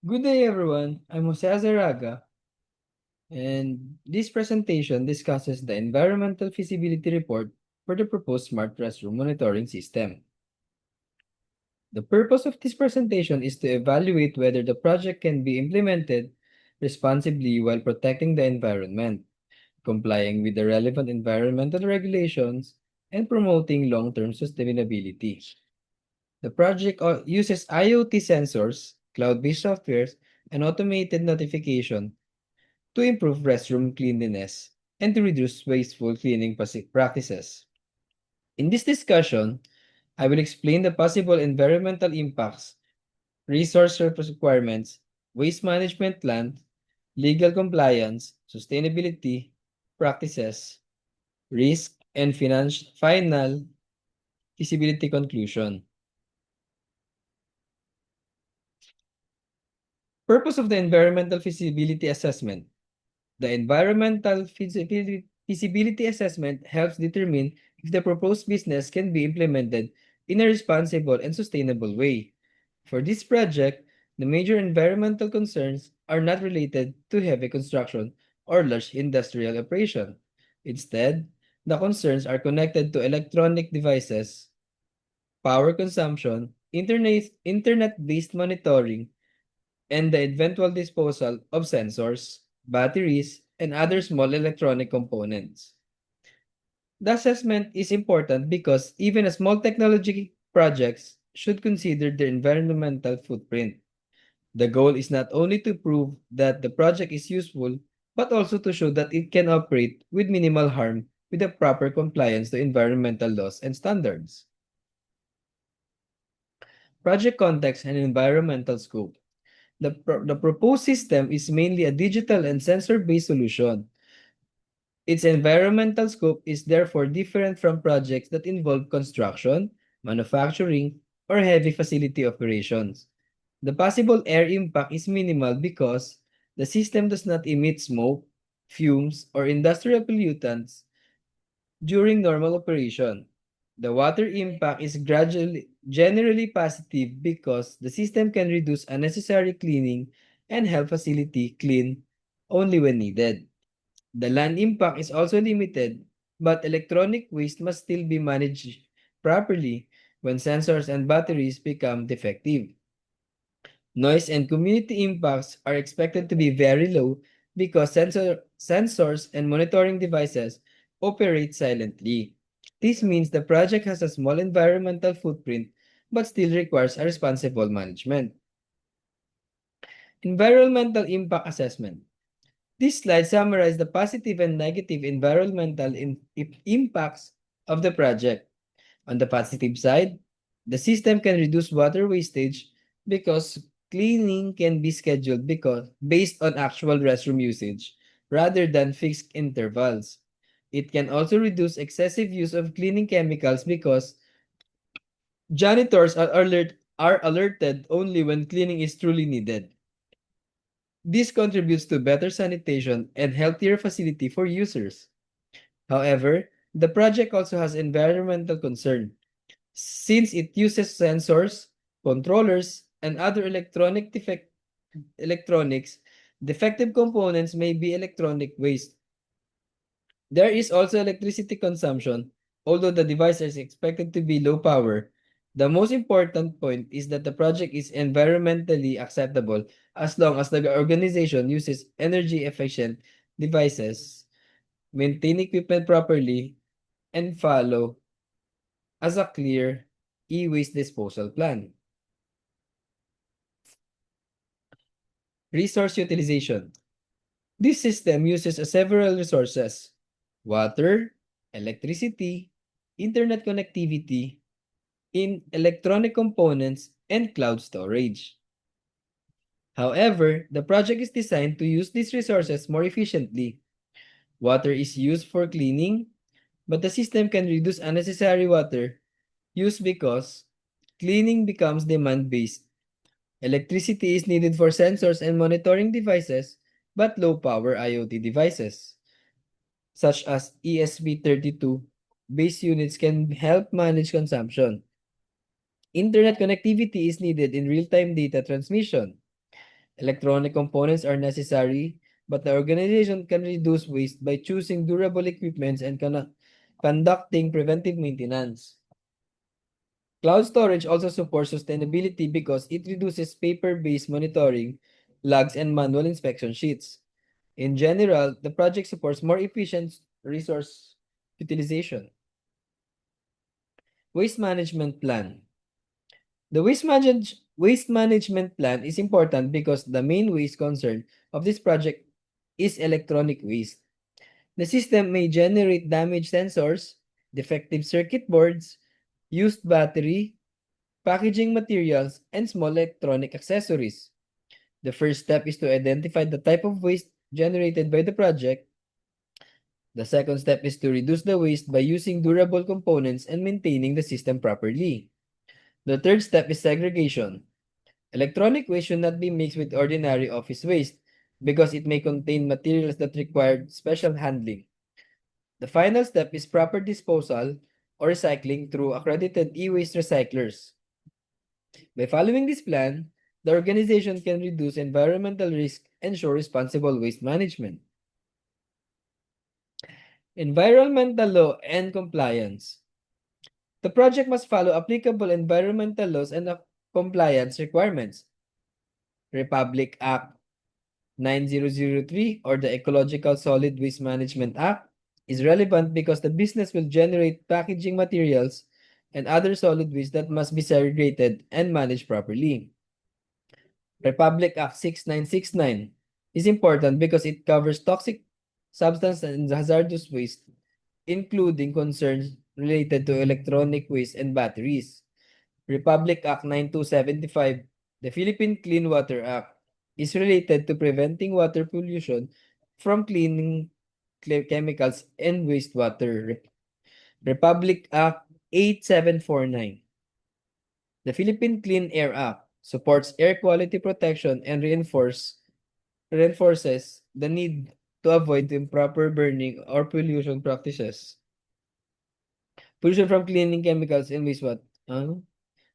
Good day, everyone. I'm Jose Azaraga, and this presentation discusses the environmental feasibility report for the proposed smart restroom monitoring system. The purpose of this presentation is to evaluate whether the project can be implemented responsibly while protecting the environment, complying with the relevant environmental regulations, and promoting long-term sustainability. The project uses IoT sensors, cloud-based softwares, and automated notification to improve restroom cleanliness and to reduce wasteful cleaning practices. In this discussion, I will explain the possible environmental impacts, resource requirements, waste management plan, legal compliance, sustainability practices, risk, and final feasibility conclusion. Purpose of the environmental feasibility assessment. The environmental feasibility assessment helps determine if the proposed business can be implemented in a responsible and sustainable way. For this project, the major environmental concerns are not related to heavy construction or large industrial operation. Instead, the concerns are connected to electronic devices, power consumption, internet-based monitoring, and the eventual disposal of sensors, batteries, and other small electronic components. The assessment is important because even a small technology projects should consider their environmental footprint. The goal is not only to prove that the project is useful, but also to show that it can operate with minimal harm with the proper compliance to environmental laws and standards. Project context and environmental scope. The proposed system is mainly a digital and sensor-based solution. Its environmental scope is therefore different from projects that involve construction, manufacturing, or heavy facility operations. The possible air impact is minimal because the system does not emit smoke, fumes, or industrial pollutants during normal operation. The water impact is generally positive because the system can reduce unnecessary cleaning and help facility clean only when needed. The land impact is also limited, but electronic waste must still be managed properly when sensors and batteries become defective. Noise and community impacts are expected to be very low because sensors and monitoring devices operate silently. This means the project has a small environmental footprint but still requires a responsible management. Environmental impact assessment. This slide summarizes the positive and negative environmental impacts of the project. On the positive side, the system can reduce water wastage because cleaning can be scheduled based on actual restroom usage rather than fixed intervals. It can also reduce excessive use of cleaning chemicals because janitors are alerted only when cleaning is truly needed. This contributes to better sanitation and healthier facility for users. However, the project also has environmental concern since it uses sensors, controllers, and other electronics. Defective components may be electronic waste. There is also electricity consumption, although the device is expected to be low power. The most important point is that the project is environmentally acceptable as long as the organization uses energy efficient devices, maintain equipment properly, and follow as a clear e-waste disposal plan. Resource utilization. This system uses several resources: water, electricity, internet connectivity, in electronic components, and cloud storage. However, the project is designed to use these resources more efficiently. Water is used for cleaning, but the system can reduce unnecessary water use because cleaning becomes demand-based. Electricity is needed for sensors and monitoring devices, but low-power IoT devices, such as ESP32 base units, can help manage consumption. Internet connectivity is needed in real-time data transmission. Electronic components are necessary, but the organization can reduce waste by choosing durable equipments and conducting preventive maintenance. Cloud storage also supports sustainability because it reduces paper-based monitoring, logs, and manual inspection sheets. In general, the project supports more efficient resource utilization. Waste management plan. The waste management plan is important because the main waste concern of this project is electronic waste. The system may generate damaged sensors, defective circuit boards, used battery, packaging materials, and small electronic accessories. The first step is to identify the type of waste generated by the project. The second step is to reduce the waste by using durable components and maintaining the system properly. The third step is segregation. Electronic waste should not be mixed with ordinary office waste because it may contain materials that require special handling. The final step is proper disposal or recycling through accredited e-waste recyclers. By following this plan, the organization can reduce environmental risk and ensure responsible waste management. Environmental law and compliance. The project must follow applicable environmental laws and compliance requirements. Republic Act 9003 or the Ecological Solid Waste Management Act is relevant because the business will generate packaging materials and other solid waste that must be segregated and managed properly. Republic Act 6969 is important because it covers toxic substance and hazardous waste, including concerns related to electronic waste and batteries. Republic Act 9275, the Philippine Clean Water Act, is related to preventing water pollution from cleaning chemicals and wastewater. Republic Act 8749, the Philippine Clean Air Act, supports air quality protection and reinforces the need to avoid improper burning or pollution practices. Pollution from cleaning chemicals and wastewater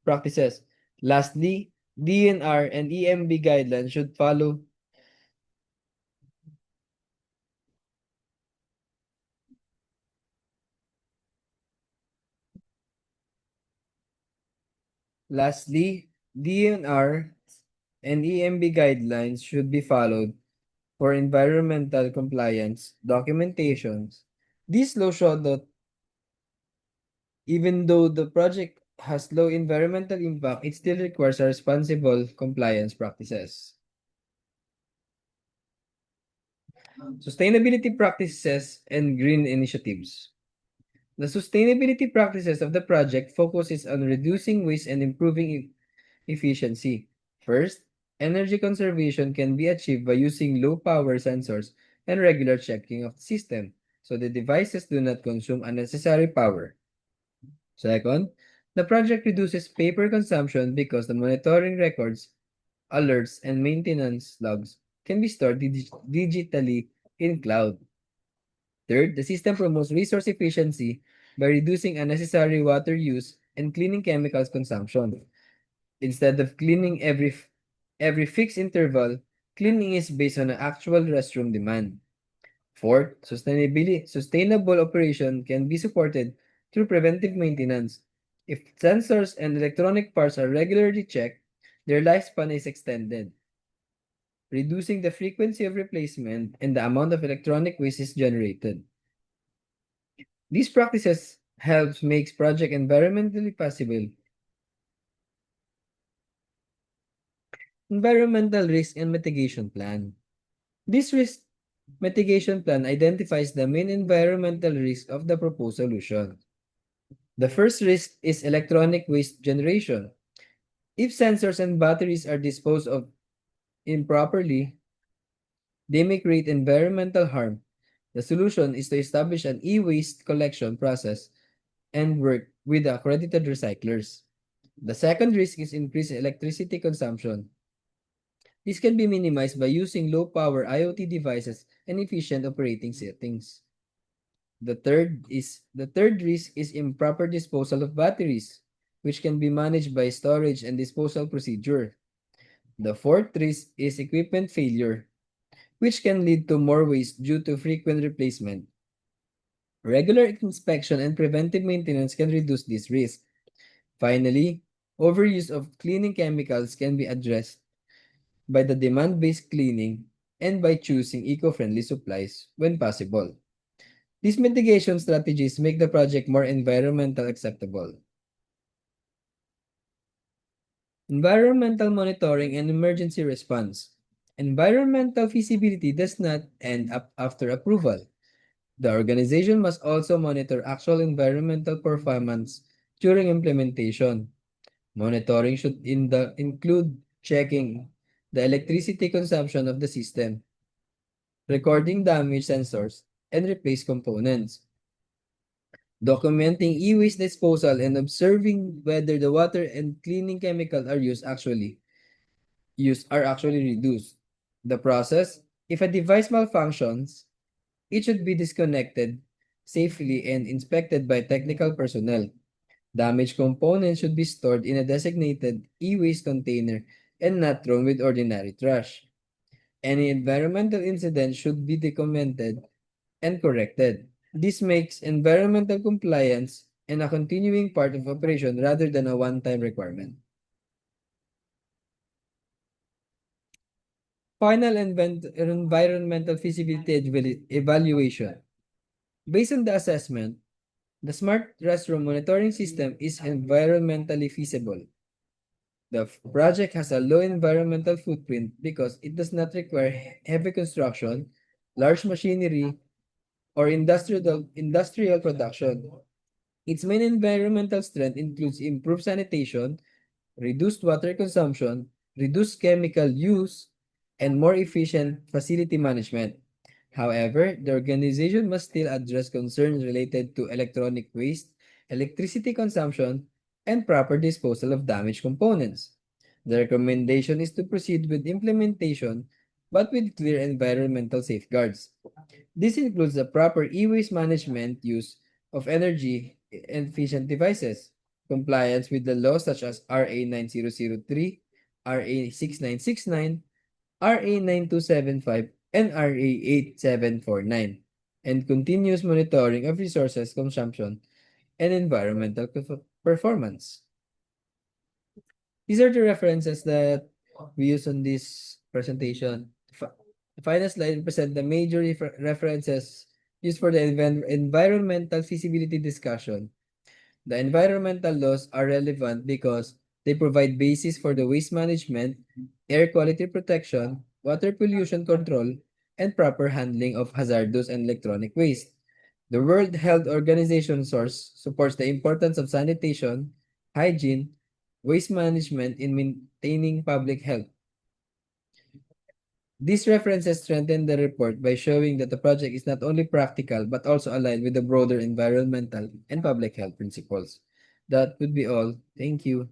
practices. Lastly, DNR and EMB guidelines should follow. Lastly, DNR and EMB guidelines should be followed for environmental compliance documentations. These laws show that even though the project has low environmental impact, it still requires a responsible compliance practices. Sustainability practices and green initiatives. The sustainability practices of the project focuses on reducing waste and improving efficiency. First, energy conservation can be achieved by using low power sensors and regular checking of the system so the devices do not consume unnecessary power. Second, the project reduces paper consumption because the monitoring records, alerts, and maintenance logs can be stored digitally in cloud. Third, the system promotes resource efficiency by reducing unnecessary water use and cleaning chemicals consumption. Instead of cleaning every fixed interval, cleaning is based on an actual restroom demand. Fourth, sustainable operation can be supported through preventive maintenance. If sensors and electronic parts are regularly checked, their lifespan is extended, reducing the frequency of replacement and the amount of electronic waste is generated. These practices helps makes project environmentally possible. Environmental risk and mitigation plan. This risk mitigation plan identifies the main environmental risk of the proposed solution. The first risk is electronic waste generation. If sensors and batteries are disposed of improperly, they may create environmental harm. The solution is to establish an e-waste collection process and work with the accredited recyclers. The second risk is increased electricity consumption. This can be minimized by using low-power IoT devices and efficient operating settings. The third risk is improper disposal of batteries, which can be managed by storage and disposal procedure. The fourth risk is equipment failure, which can lead to more waste due to frequent replacement. Regular inspection and preventive maintenance can reduce this risk. Finally, overuse of cleaning chemicals can be addressed by the demand-based cleaning and by choosing eco-friendly supplies when possible. These mitigation strategies make the project more environmental acceptable. Environmental monitoring and emergency response. Environmental feasibility does not end up after approval. The organization must also monitor actual environmental performance during implementation. Monitoring should include checking the electricity consumption of the system, recording damage sensors, and replace components, documenting e-waste disposal, and observing whether the water and cleaning chemical are actually reduced. The process, if a device malfunctions, it should be disconnected safely and inspected by technical personnel. Damaged components should be stored in a designated e-waste container and not thrown with ordinary trash. Any environmental incident should be documented and corrected. This makes environmental compliance and a continuing part of operation rather than a one-time requirement. Final environmental feasibility evaluation. Based on the assessment, the smart restroom monitoring system is environmentally feasible. The project has a low environmental footprint because it does not require heavy construction, large machinery, or industrial production. Its main environmental strength includes improved sanitation, reduced water consumption, reduced chemical use, and more efficient facility management. However, the organization must still address concerns related to electronic waste, electricity consumption, and proper disposal of damaged components. The recommendation is to proceed with implementation, but with clear environmental safeguards. This includes the proper e-waste management, use of energy efficient devices, compliance with the laws such as RA 9003, RA 6969, RA 9275, and RA 8749, and continuous monitoring of resources consumption and environmental performance. These are the references that we use on this presentation. The final slide represents the major references used for the environmental feasibility discussion. The environmental laws are relevant because they provide basis for the waste management, air quality protection, water pollution control, and proper handling of hazardous and electronic waste. The World Health Organization source supports the importance of sanitation, hygiene, waste management in maintaining public health. These references strengthen the report by showing that the project is not only practical but also aligned with the broader environmental and public health principles. That would be all. Thank you.